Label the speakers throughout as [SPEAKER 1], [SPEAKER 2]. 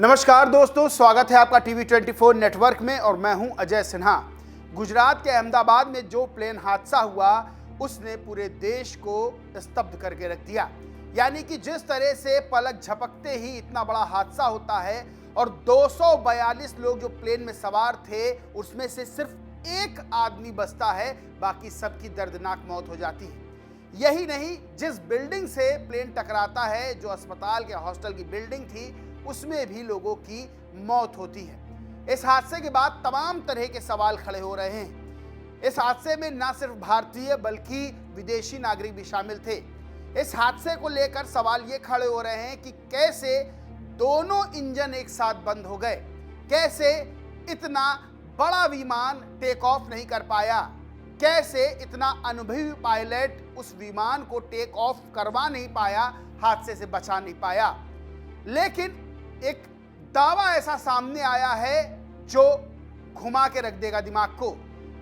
[SPEAKER 1] नमस्कार दोस्तों, स्वागत है आपका टीवी 24 नेटवर्क में और मैं हूं अजय सिन्हा। गुजरात के अहमदाबाद में जो प्लेन हादसा हुआ उसने पूरे देश को स्तब्ध करके रख दिया। यानी कि जिस तरह से पलक झपकते ही इतना बड़ा हादसा होता है और 242 लोग जो प्लेन में सवार थे उसमें से सिर्फ एक आदमी बचता है, बाकी सबकी दर्दनाक मौत हो जाती है। यही नहीं, जिस बिल्डिंग से प्लेन टकराता है, जो अस्पताल के हॉस्टल की बिल्डिंग थी, उसमें भी लोगों की मौत होती है। इस हादसे के बाद तमाम तरह के सवाल खड़े हो रहे हैं। इस हादसे में न सिर्फ भारतीय बल्कि विदेशी नागरिक भी शामिल थे। इस हादसे को लेकर सवाल ये खड़े हो रहे हैं कि कैसे दोनों इंजन एक साथ बंद हो गए, कैसे इतना बड़ा विमान टेक ऑफ नहीं कर पाया, कैसे इतना अनुभवी पायलट उस विमान को टेक ऑफ करवा नहीं पाया, हादसे से बचा नहीं पाया। लेकिन एक दावा ऐसा सामने आया है जो घुमा के रख देगा दिमाग को।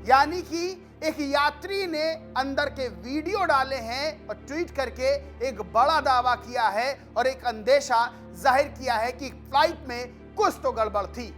[SPEAKER 1] यानी कि एक यात्री ने अंदर के वीडियो डाले हैं और ट्वीट करके एक बड़ा दावा किया है और एक अंदेशा जाहिर किया है कि फ्लाइट में कुछ तो गड़बड़ थी।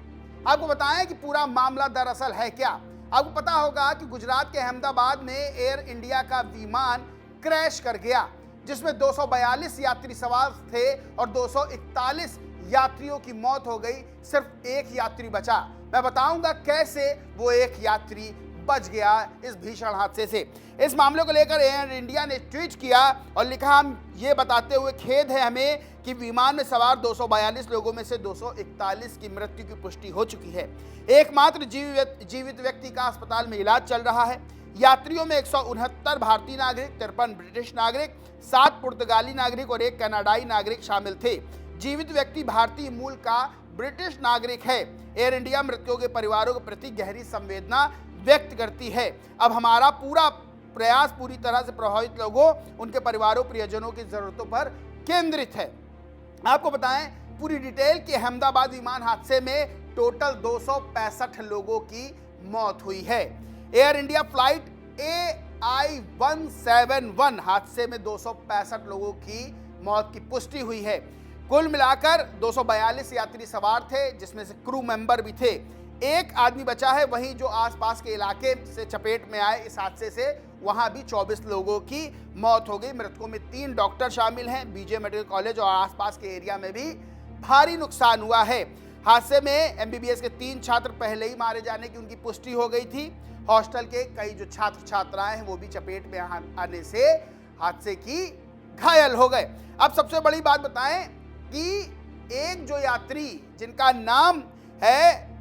[SPEAKER 1] आपको बताएं कि पूरा मामला दरअसल है क्या। आपको पता होगा कि गुजरात के अहमदाबाद में एयर इंडिया का विमान क्रैश कर गया, जिसमें 242 यात्री सवार थे और 241 यात्रियों की मौत हो गई, सिर्फ एक यात्री बचा। मैं बताऊंगा कैसे वो एक यात्री बच गया इस भीषण हादसे से। इस मामले को लेकर एयर इंडिया ने ट्वीट किया और लिखा, हम ये बताते हुए खेद है हमें कि विमान में सवार 242 लोगों में से 241 की मृत्यु की पुष्टि हो चुकी है। एकमात्र जीवित व्यक्ति का अस्पताल में इलाज चल रहा है। यात्रियों में 169 भारतीय नागरिक, 53 ब्रिटिश नागरिक, 7 पुर्तगाली नागरिक और 1 कनाडाई नागरिक शामिल थे। जीवित व्यक्ति भारतीय मूल का ब्रिटिश नागरिक है। एयर इंडिया मृतकों के परिवारों के प्रति गहरी संवेदना व्यक्त करती है। अब हमारा पूरा प्रयास पूरी तरह से प्रभावित लोगों, उनके परिवारों, प्रियजनों की जरूरतों पर केंद्रित है। आपको बताएं पूरी डिटेल कि अहमदाबाद विमान हादसे में टोटल 265 लोगों की मौत हुई है। एयर इंडिया फ्लाइट AI-171 हादसे में 265 लोगों की मौत की पुष्टि हुई है। कुल मिलाकर 242 यात्री सवार थे, जिसमें से क्रू मेंबर भी थे। एक आदमी बचा है। वहीं जो आसपास के इलाके से चपेट में आए इस हादसे से, वहां भी 24 लोगों की मौत हो गई। मृतकों में 3 डॉक्टर शामिल हैं। बीजे मेडिकल कॉलेज और आसपास के एरिया में भी भारी नुकसान हुआ है। हादसे में MBBS के 3 छात्र पहले ही मारे जाने की उनकी पुष्टि हो गई थी। हॉस्टल के कई जो छात्र छात्राएं हैं वो भी चपेट में आने से हादसे की घायल हो गए। अब सबसे बड़ी बात बताएं कि एक जो यात्री जिनका नाम है,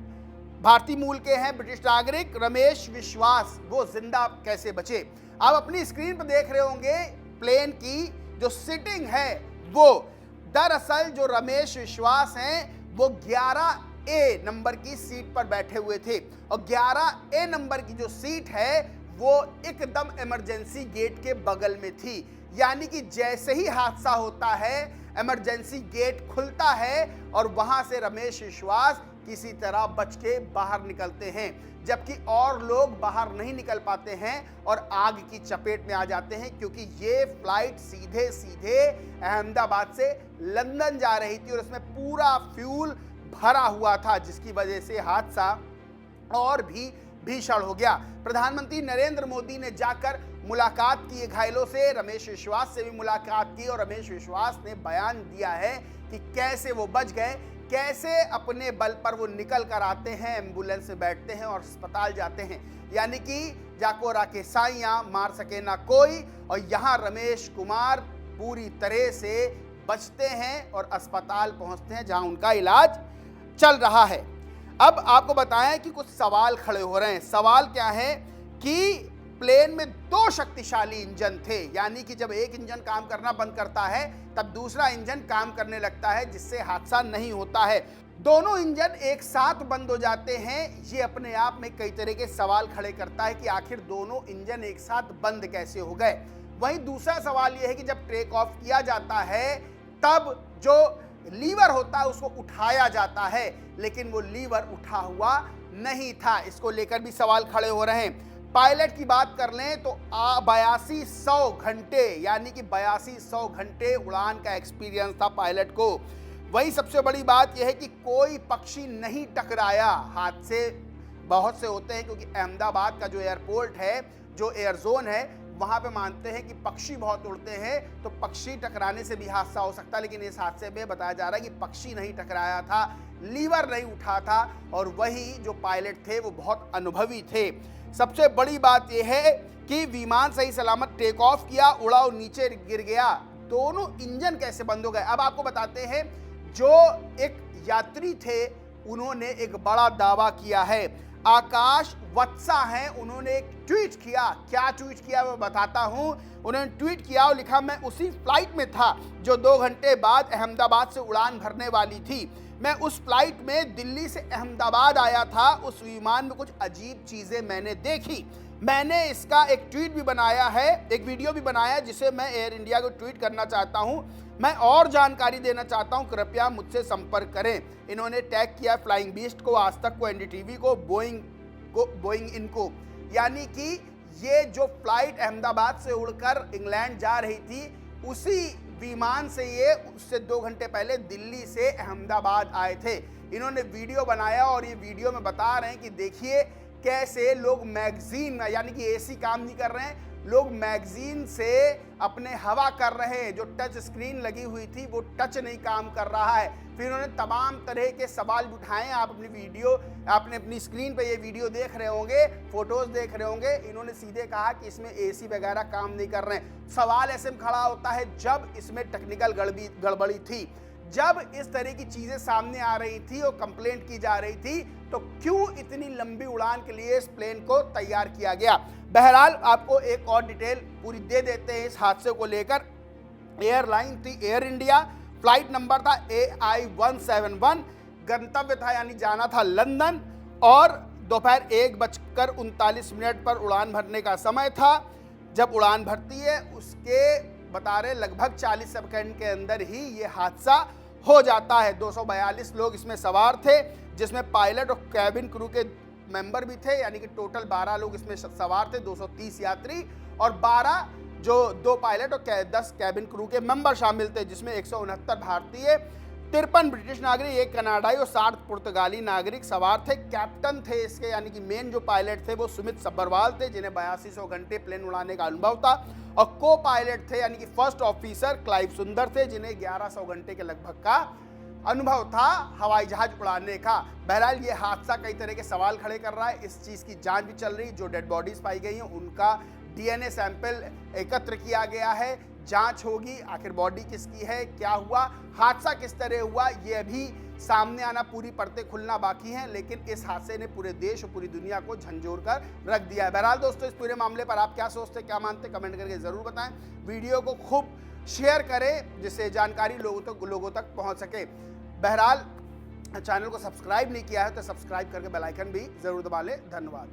[SPEAKER 1] भारतीय मूल के हैं, ब्रिटिश नागरिक रमेश विश्वास, वो जिंदा कैसे बचे। आप अपनी स्क्रीन पर देख रहे होंगे प्लेन की जो सीटिंग है, वो दरअसल जो रमेश विश्वास हैं वो 11A नंबर की सीट पर बैठे हुए थे और 11A नंबर की जो सीट है वो एकदम इमरजेंसी गेट के बगल में थी। यानी कि जैसे ही हादसा होता है, इमरजेंसी गेट खुलता है और वहां से रमेश विश्वास किसी तरह बच के बाहर निकलते हैं, जबकि और लोग बाहर नहीं निकल पाते हैं और आग की चपेट में आ जाते हैं, क्योंकि ये फ्लाइट सीधे सीधे अहमदाबाद से लंदन जा रही थी और इसमें पूरा फ्यूल भरा हुआ था, जिसकी वजह से हादसा और भी भीषण हो गया। प्रधानमंत्री नरेंद्र मोदी ने जाकर मुलाकात की घायलों से, रमेश विश्वास से भी मुलाकात की और रमेश विश्वास ने बयान दिया है कि कैसे वो बच गए, कैसे अपने बल पर वो निकल कर आते हैं, एम्बुलेंस में बैठते हैं और अस्पताल जाते हैं। यानी कि जाको राके साइयां मार सके ना कोई, और यहाँ रमेश कुमार पूरी तरह से बचते हैं और अस्पताल पहुंचते हैं जहां उनका इलाज चल रहा है। अब आपको बताएं कि कुछ सवाल खड़े हो रहे हैं। सवाल क्या है कि प्लेन में 2 शक्तिशाली इंजन थे। यानी कि जब एक इंजन काम करना बंद करता है तब दूसरा इंजन काम करने लगता है, जिससे हादसा नहीं होता है। दोनों इंजन एक साथ बंद हो जाते हैं। ये अपने आप में कई तरह के सवाल खड़े करता है कि आखिर दोनों इंजन एक साथ बंद कैसे हो गए। वहीं दूसरा सवाल यह है कि जब टेक ऑफ किया जाता है तब जो लीवर होता है उसको उठाया जाता है, लेकिन वो लीवर उठा हुआ नहीं था। इसको लेकर भी सवाल खड़े हो रहे हैं। पायलट की बात कर लें तो 8200 घंटे, यानी कि 8200 घंटे उड़ान का एक्सपीरियंस था पायलट को। वही सबसे बड़ी बात यह है कि कोई पक्षी नहीं टकराया। हादसे बहुत से होते हैं क्योंकि अहमदाबाद का जो एयरपोर्ट है, जो एयर जोन है, वहां पे मानते हैं कि पक्षी बहुत उड़ते हैं, तो पक्षी टकराने से भी हादसा हो सकता है। लेकिन इस हादसे में बताया जा रहा है कि पक्षी नहीं टकराया था, लीवर नहीं उठा था, और वही जो पायलट थे वो बहुत अनुभवी थे। सबसे बड़ी बात यह है कि विमान सही सलामत टेक ऑफ किया, उड़ा और नीचे गिर गया। दोनों इंजन कैसे बंद हो गए, अब आपको बताते हैं। जो एक यात्री थे उन्होंने एक बड़ा दावा किया है। आकाश वत्सा हैं, उन्होंने एक ट्वीट किया। क्या ट्वीट किया मैं बताता हूं। उन्होंने ट्वीट किया और लिखा, मैं उसी फ्लाइट में था जो 2 घंटे बाद अहमदाबाद से उड़ान भरने वाली थी। मैं उस फ्लाइट में दिल्ली से अहमदाबाद आया था। उस विमान में कुछ अजीब चीजें मैंने देखी। मैंने इसका एक ट्वीट भी बनाया है, एक वीडियो भी बनाया है, जिसे मैं एयर इंडिया को ट्वीट करना चाहता हूं। मैं और जानकारी देना चाहता हूं, कृपया मुझसे संपर्क करें। इन्होंने टैग किया फ्लाइंग बीस्ट को, आज तक को, एनडीटीवी को, बोइंग इनको। यानी कि ये जो फ्लाइट अहमदाबाद से उड़कर इंग्लैंड जा रही थी, उसी विमान से ये उससे 2 घंटे पहले दिल्ली से अहमदाबाद आए थे। इन्होंने वीडियो बनाया और ये वीडियो में बता रहे हैं कि देखिए कैसे लोग मैगजीन, यानी कि एसी काम नहीं कर रहे हैं, लोग मैगजीन से अपने हवा कर रहे हैं। जो टच स्क्रीन लगी हुई थी वो टच नहीं काम कर रहा है। फिर उन्होंने तमाम तरह के सवाल उठाए। आप आपने अपनी स्क्रीन पे ये वीडियो देख रहे होंगे, फोटोज देख रहे होंगे। इन्होंने सीधे कहा कि इसमें एसी वगैरह काम नहीं कर रहे हैं। सवाल ऐसे में खड़ा होता है, जब इसमें टेक्निकल गड़बड़ी थी, जब इस तरह की चीजें सामने आ रही थी और कंप्लेंट की जा रही थी, तो क्यों इतनी लंबी उड़ान के लिए इस प्लेन को तैयार किया गया। बहरहाल आपको एक और डिटेल पूरी दे देते हैं इस हादसे को लेकर। एयरलाइन थी एयर इंडिया, फ्लाइट नंबर था AI-171, गंतव्य था यानी जाना था लंदन, और दोपहर 1:39 पर उड़ान भरने का समय था। जब उड़ान भरती है उसके बता रहे लगभग 40 सेकंड के अंदर ही ये हादसा हो जाता है। 242 लोग इसमें सवार थे, जिसमें पायलट और कैबिन क्रू के मेंबर भी थे, यानी कि टोटल 12 लोग इसमें सवार थे, 230 यात्री, और 12 जो 2 पायलट और 10 कैबिन क्रू के मेंबर शामिल थे, जिसमें 169 भारतीय, 53 ब्रिटिश नागरिक, 1 कनाडाई और 60 पुर्तगाली नागरिक सवार थे। कैप्टन थे इसके, यानी कि मेन जो पायलट थे वो सुमित सब्बरवाल थे, जिन्हें 8200 घंटे प्लेन उड़ाने का अनुभव था, और को पायलट थे यानी कि फर्स्ट ऑफिसर क्लाइव सुंदर थे, जिन्हें 1100 घंटे के लगभग का अनुभव था हवाई जहाज उड़ाने का। बहरहाल ये हादसा कई तरह के सवाल खड़े कर रहा है। इस चीज़ की जांच भी चल रही, जो डेड बॉडीज पाई गई हैं उनका DNA सैंपल एकत्र किया गया है, जांच होगी आखिर बॉडी किसकी है, क्या हुआ, हादसा किस तरह हुआ, ये अभी सामने आना, पूरी परतें खुलना बाकी हैं। लेकिन इस हादसे ने पूरे देश और पूरी दुनिया को झंझोर कर रख दिया है। बहरहाल दोस्तों, इस पूरे मामले पर आप क्या सोचते, क्या मानते, कमेंट करके ज़रूर बताएं। वीडियो को खूब शेयर करें जिससे जानकारी लोगों तक पहुँच सके। बहरहाल चैनल को सब्सक्राइब नहीं किया है तो सब्सक्राइब करके बेल आइकन भी ज़रूर दबा लें। धन्यवाद।